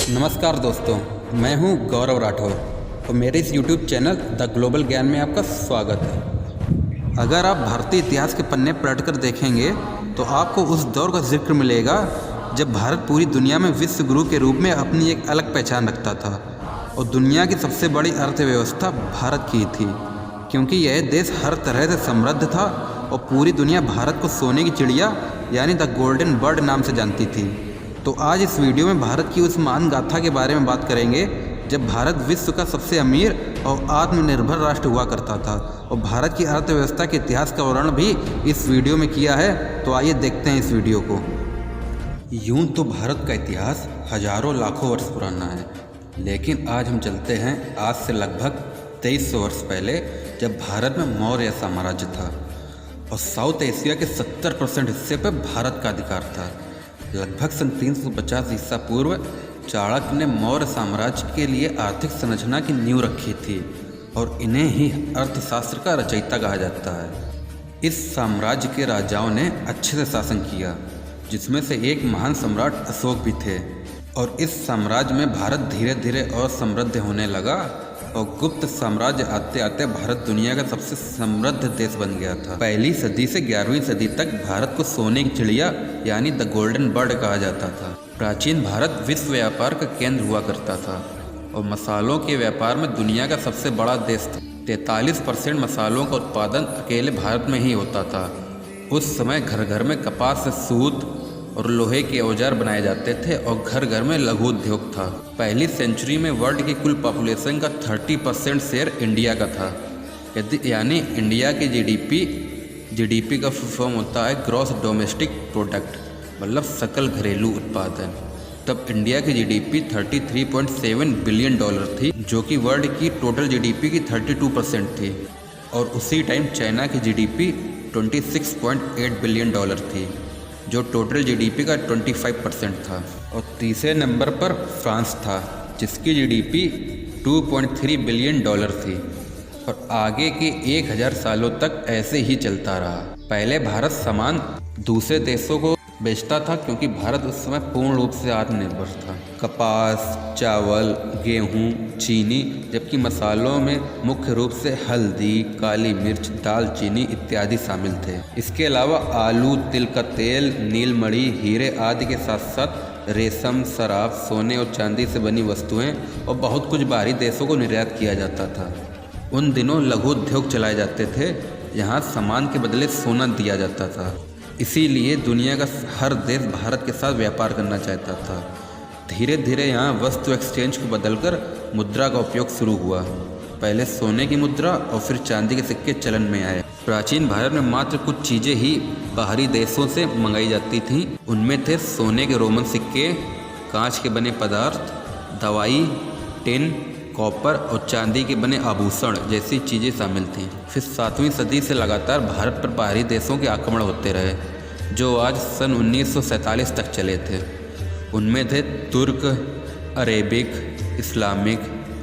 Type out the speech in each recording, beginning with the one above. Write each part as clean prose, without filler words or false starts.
नमस्कार दोस्तों, मैं हूं गौरव राठौर और मेरे इस YouTube चैनल द ग्लोबल ज्ञान में आपका स्वागत है। अगर आप भारतीय इतिहास के पन्ने पलटकर देखेंगे तो आपको उस दौर का जिक्र मिलेगा जब भारत पूरी दुनिया में विश्व गुरु के रूप में अपनी एक अलग पहचान रखता था और दुनिया की सबसे बड़ी अर्थव्यवस्था भारत की थी, क्योंकि यह देश हर तरह से समृद्ध था और पूरी दुनिया भारत को सोने की चिड़िया यानी द गोल्डन बर्ड नाम से जानती थी। तो आज इस वीडियो में भारत की उस महान गाथा के बारे में बात करेंगे जब भारत विश्व का सबसे अमीर और आत्मनिर्भर राष्ट्र हुआ करता था, और भारत की अर्थव्यवस्था के इतिहास का वर्णन भी इस वीडियो में किया है। तो आइए देखते हैं इस वीडियो को। यूं तो भारत का इतिहास हजारों लाखों वर्ष पुराना है, लेकिन आज हम चलते हैं आज से लगभग 2300 वर्ष पहले, जब भारत में मौर्य साम्राज्य था और साउथ एशिया के 70% हिस्से पर भारत का अधिकार था। लगभग सन 350 ईसा पूर्व चाणक्य ने मौर्य साम्राज्य के लिए आर्थिक संरचना की नींव रखी थी और इन्हें ही अर्थशास्त्र का रचयिता कहा जाता है। इस साम्राज्य के राजाओं ने अच्छे से शासन किया, जिसमें से एक महान सम्राट अशोक भी थे, और इस साम्राज्य में भारत धीरे धीरे और समृद्ध होने लगा और गुप्त साम्राज्य आते आते भारत दुनिया का सबसे समृद्ध देश बन गया था। पहली सदी से 11वीं सदी तक भारत को सोने की चिड़िया यानी द गोल्डन बर्ड कहा जाता था। प्राचीन भारत विश्व व्यापार का केंद्र हुआ करता था और मसालों के व्यापार में दुनिया का सबसे बड़ा देश था। 43% मसालों का उत्पादन अकेले भारत में ही होता था। उस समय घर घर में कपास से सूत और लोहे के औजार बनाए जाते थे और घर घर में लघु उद्योग था। पहली सेंचुरी में वर्ल्ड की कुल पॉपुलेशन का 30% शेयर इंडिया का था। यानी इंडिया की जीडीपी का फॉर्म होता है ग्रॉस डोमेस्टिक प्रोडक्ट, मतलब सकल घरेलू उत्पादन। तब इंडिया की जीडीपी 33.7 बिलियन डॉलर थी, जो कि वर्ल्ड की टोटल जीडीपी की 32% थी। और उसी टाइम चाइना की जीडीपी 26.8 बिलियन डॉलर थी, जो टोटल जीडीपी का 25% था। और तीसरे नंबर पर फ्रांस था, जिसकी जीडीपी 2.3 बिलियन डॉलर थी। और आगे के 1000 सालों तक ऐसे ही चलता रहा। पहले भारत सामान दूसरे देशों को बेचता था, क्योंकि भारत उस समय पूर्ण रूप से आत्मनिर्भर था। कपास, चावल, गेहूं, चीनी, जबकि मसालों में मुख्य रूप से हल्दी, काली मिर्च, दालचीनी इत्यादि शामिल थे। इसके अलावा आलू, तिल का तेल, नीलमणि, हीरे आदि के साथ साथ रेशम, शराब, सोने और चांदी से बनी वस्तुएं और बहुत कुछ बाहरी देशों को निर्यात किया जाता था। उन दिनों लघु उद्योग चलाए जाते थे, यहाँ सामान के बदले सोना दिया जाता था। इसीलिए दुनिया का हर देश भारत के साथ व्यापार करना चाहता था। धीरे धीरे यहाँ वस्तु एक्सचेंज को बदलकर मुद्रा का उपयोग शुरू हुआ। पहले सोने की मुद्रा और फिर चांदी के सिक्के चलन में आए। प्राचीन भारत में मात्र कुछ चीज़ें ही बाहरी देशों से मंगाई जाती थीं। उनमें थे सोने के रोमन सिक्के, कांच के बने पदार्थ, दवाई, टिन, कॉपर और चांदी के बने आभूषण जैसी चीज़ें शामिल थीं। फिर 7वीं सदी से लगातार भारत पर बाहरी देशों के आक्रमण होते रहे, जो आज सन 1947 तक चले थे। उनमें थे तुर्क, अरेबिक, इस्लामिक,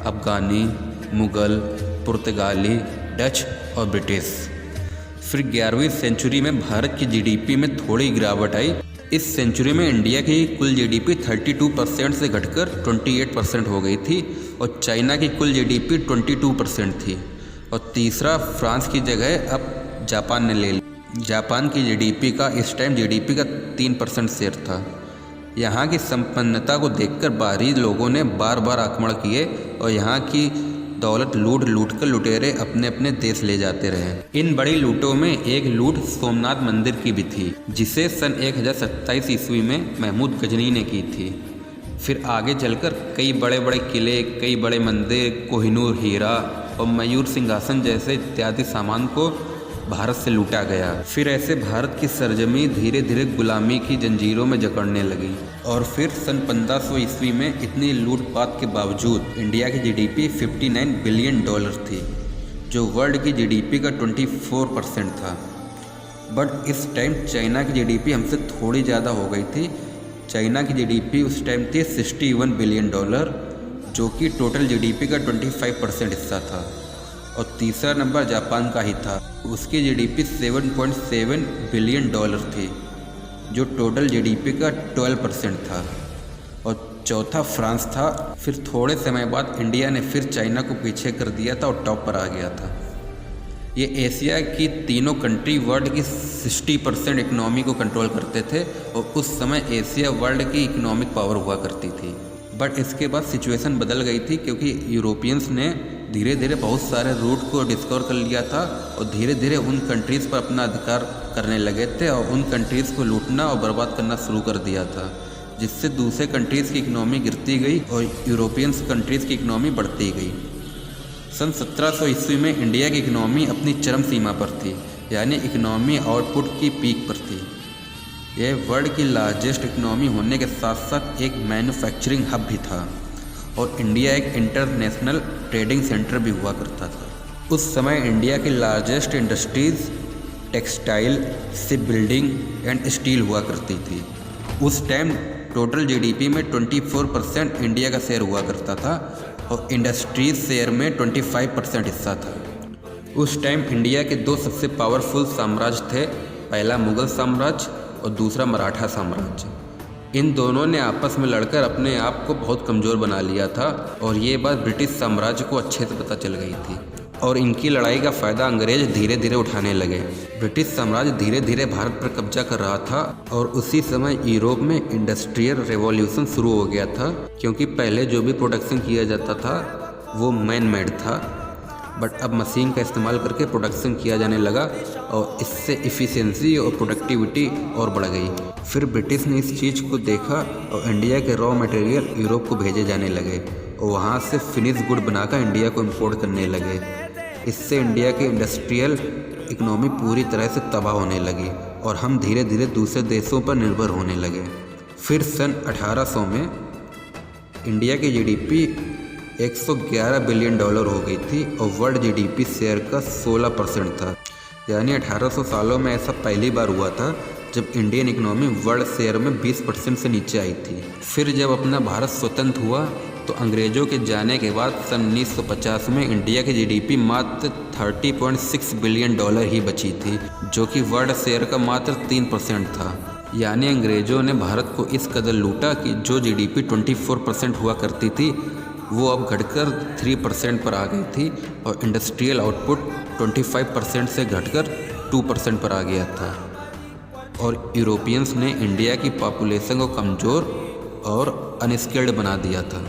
अफगानी, मुग़ल, पुर्तगाली, डच और ब्रिटिश। फिर 11वीं सेंचुरी में भारत की जीडीपी में थोड़ी गिरावट आई। इस सेंचुरी में इंडिया की कुल जीडीपी 32% से घटकर 28% हो गई थी और चाइना की कुल जीडीपी 22% थी। और तीसरा फ्रांस की जगह अब जापान ने ले ली। जापान की जीडीपी का इस टाइम जीडीपी का 3% शेयर था। यहाँ की संपन्नता को देखकर बाहरी लोगों ने बार बार आक्रमण किए और यहाँ की दौलत लूट कर लुटेरे अपने अपने देश ले जाते रहे। इन बड़ी लूटों में एक लूट सोमनाथ मंदिर की भी थी, जिसे सन 1027 ईस्वी में महमूद गजनी ने की थी। फिर आगे चलकर कई बड़े बड़े किले, कई बड़े मंदिर, कोहिनूर हीरा और मयूर सिंहासन जैसे इत्यादि सामान को भारत से लूटा गया। फिर ऐसे भारत की सरजमी धीरे धीरे गुलामी की जंजीरों में जकड़ने लगी। और फिर सन 1500 ईस्वी में इतनी लूटपाट के बावजूद इंडिया की जीडीपी 59 बिलियन डॉलर थी, जो वर्ल्ड की जीडीपी का 24% था। बट इस टाइम चाइना की जीडीपी हमसे थोड़ी ज़्यादा हो गई थी। चाइना की जीडीपी उस टाइम थी 61 बिलियन डॉलर, जो कि टोटल जीडीपी का 25% हिस्सा था। और तीसरा नंबर जापान का ही था, उसकी जीडीपी 7.7 बिलियन डॉलर थी, जो टोटल जीडीपी का 12% था। और चौथा फ्रांस था। फिर थोड़े समय बाद इंडिया ने फिर चाइना को पीछे कर दिया था और टॉप पर आ गया था। ये एशिया की तीनों कंट्री वर्ल्ड की 60% इकनॉमी को कंट्रोल करते थे और उस समय एशिया वर्ल्ड की इकोनॉमिक पावर हुआ करती थी। बट इसके बाद सिचुएशन बदल गई थी, क्योंकि यूरोपियंस ने धीरे धीरे बहुत सारे रूट को डिस्कवर कर लिया था और धीरे धीरे उन कंट्रीज़ पर अपना अधिकार करने लगे थे और उन कंट्रीज़ को लूटना और बर्बाद करना शुरू कर दिया था, जिससे दूसरे कंट्रीज़ की इकनॉमी गिरती गई और यूरोपियंस कंट्रीज़ की इकनॉमी बढ़ती गई। सन 1700 ईस्वी में इंडिया की इकनॉमी अपनी चरम सीमा पर थी, यानी इकनॉमी आउटपुट की पीक पर थी। यह वर्ल्ड की लार्जेस्ट इकनॉमी होने के साथ साथ एक मैन्युफैक्चरिंग हब भी था और इंडिया एक इंटरनेशनल ट्रेडिंग सेंटर भी हुआ करता था। उस समय इंडिया की largest industries textile, ship building and steel हुआ करती थी। उस टाइम टोटल जीडीपी में 24% इंडिया का शेयर हुआ करता था और इंडस्ट्रीज शेयर में 25% हिस्सा था। उस टाइम इंडिया के दो सबसे पावरफुल साम्राज्य थे, पहला मुगल साम्राज्य और दूसरा मराठा साम्राज्य। इन दोनों ने आपस में लड़कर अपने आप को बहुत कमज़ोर बना लिया था और ये बात ब्रिटिश साम्राज्य को अच्छे से पता चल गई थी और इनकी लड़ाई का फ़ायदा अंग्रेज धीरे धीरे उठाने लगे। ब्रिटिश साम्राज्य धीरे धीरे भारत पर कब्जा कर रहा था और उसी समय यूरोप में इंडस्ट्रियल रेवोल्यूशन शुरू हो गया था, क्योंकि पहले जो भी प्रोडक्शन किया जाता था वो मैन मेड था, बट अब मशीन का इस्तेमाल करके प्रोडक्शन किया जाने लगा और इससे इफ़िशियंसी और प्रोडक्टिविटी और बढ़ गई। फिर ब्रिटिश ने इस चीज़ को देखा और इंडिया के रॉ मटेरियल यूरोप को भेजे जाने लगे और वहाँ से फिनिश गुड बनाकर इंडिया को इम्पोर्ट करने लगे। इससे इंडिया की इंडस्ट्रियल इकनॉमी पूरी तरह से तबाह होने लगी और हम धीरे धीरे दूसरे देशों पर निर्भर होने लगे। फिर सन 1800 में इंडिया की जीडीपी 111 बिलियन डॉलर हो गई थी और वर्ल्ड जीडीपी शेयर का 16% था। यानी 1800 सालों में ऐसा पहली बार हुआ था जब इंडियन इकोनॉमी वर्ल्ड शेयर में 20% से नीचे आई थी। फिर जब अपना भारत स्वतंत्र हुआ तो अंग्रेज़ों के जाने के बाद सन 1950 में इंडिया की जीडीपी मात्र 30.6 बिलियन डॉलर ही बची थी, जो कि वर्ल्ड शेयर का मात्र 3% था। यानी अंग्रेज़ों ने भारत को इस कदर लूटा कि जो जीडीपी 24% हुआ करती थी वो अब घटकर 3% पर आ गई थी और इंडस्ट्रियल आउटपुट 25% से घटकर 2% पर आ गया था। और यूरोपियंस ने इंडिया की पॉपुलेशन को कमज़ोर और अनस्किल्ड बना दिया था।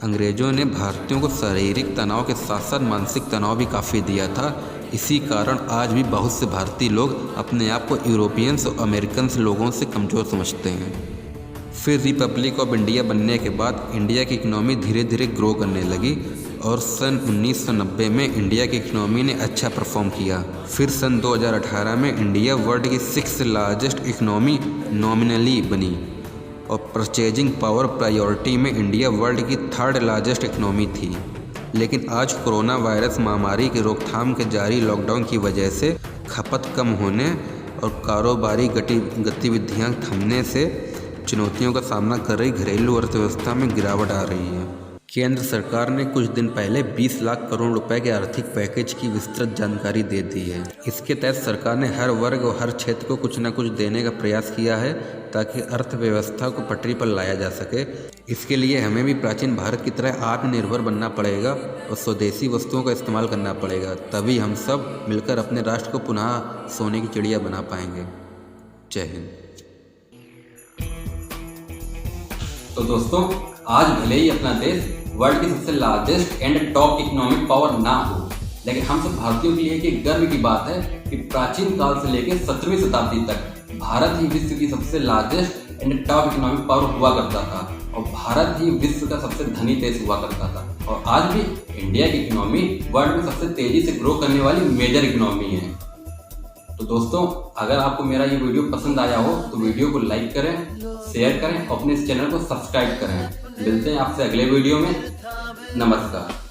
अंग्रेज़ों ने भारतीयों को शारीरिक तनाव के साथ साथ मानसिक तनाव भी काफ़ी दिया था। इसी कारण आज भी बहुत से भारतीय लोग अपने आप को यूरोपियंस और अमेरिकन्स लोगों से कमज़ोर समझते हैं। फिर रिपब्लिक ऑफ इंडिया बनने के बाद इंडिया की इकनॉमी धीरे धीरे ग्रो करने लगी और सन 1990 में इंडिया की इकनॉमी ने अच्छा परफॉर्म किया। फिर सन 2018 में इंडिया वर्ल्ड की 6th लार्जेस्ट इकनॉमी नॉमिनली बनी और परचेजिंग पावर प्रायोरिटी में इंडिया वर्ल्ड की 3rd लार्जेस्ट इकनॉमी थी। लेकिन आज कोरोना वायरस महामारी की रोकथाम के जारी लॉकडाउन की वजह से खपत कम होने और कारोबारी गतिविधियां थमने से चुनौतियों का सामना कर रही घरेलू अर्थव्यवस्था में गिरावट आ रही है। केंद्र सरकार ने कुछ दिन पहले 20 लाख करोड़ रुपए के आर्थिक पैकेज की विस्तृत जानकारी दे दी है। इसके तहत सरकार ने हर वर्ग और हर क्षेत्र को कुछ न कुछ देने का प्रयास किया है ताकि अर्थव्यवस्था को पटरी पर लाया जा सके। इसके लिए हमें भी प्राचीन भारत की तरह आत्मनिर्भर बनना पड़ेगा और स्वदेशी वस्तुओं का इस्तेमाल करना पड़ेगा, तभी हम सब मिलकर अपने राष्ट्र को पुनः सोने की चिड़िया बना पाएंगे। जय हिंद। तो दोस्तों, आज भले ही अपना देश वर्ल्ड की सबसे largest and top economic power ना हो, लेकिन हम सब भारतीयों के लिए एक गर्व की बात है कि प्राचीन काल से लेकर 17वीं शताब्दी तक भारत ही विश्व की सबसे largest and top economic power हुआ करता था और भारत ही विश्व का सबसे धनी देश हुआ करता था। और आज भी इंडिया की इकोनॉमी वर्ल्ड में सबसे तेजी से ग्रो करने वाली मेजर इकोनॉमी है। तो दोस्तों, अगर आपको मेरा ये वीडियो पसंद आया हो तो वीडियो को लाइक करें, शेयर करें और अपने इस चैनल को सब्सक्राइब करें। मिलते हैं आपसे अगले वीडियो में। नमस्कार।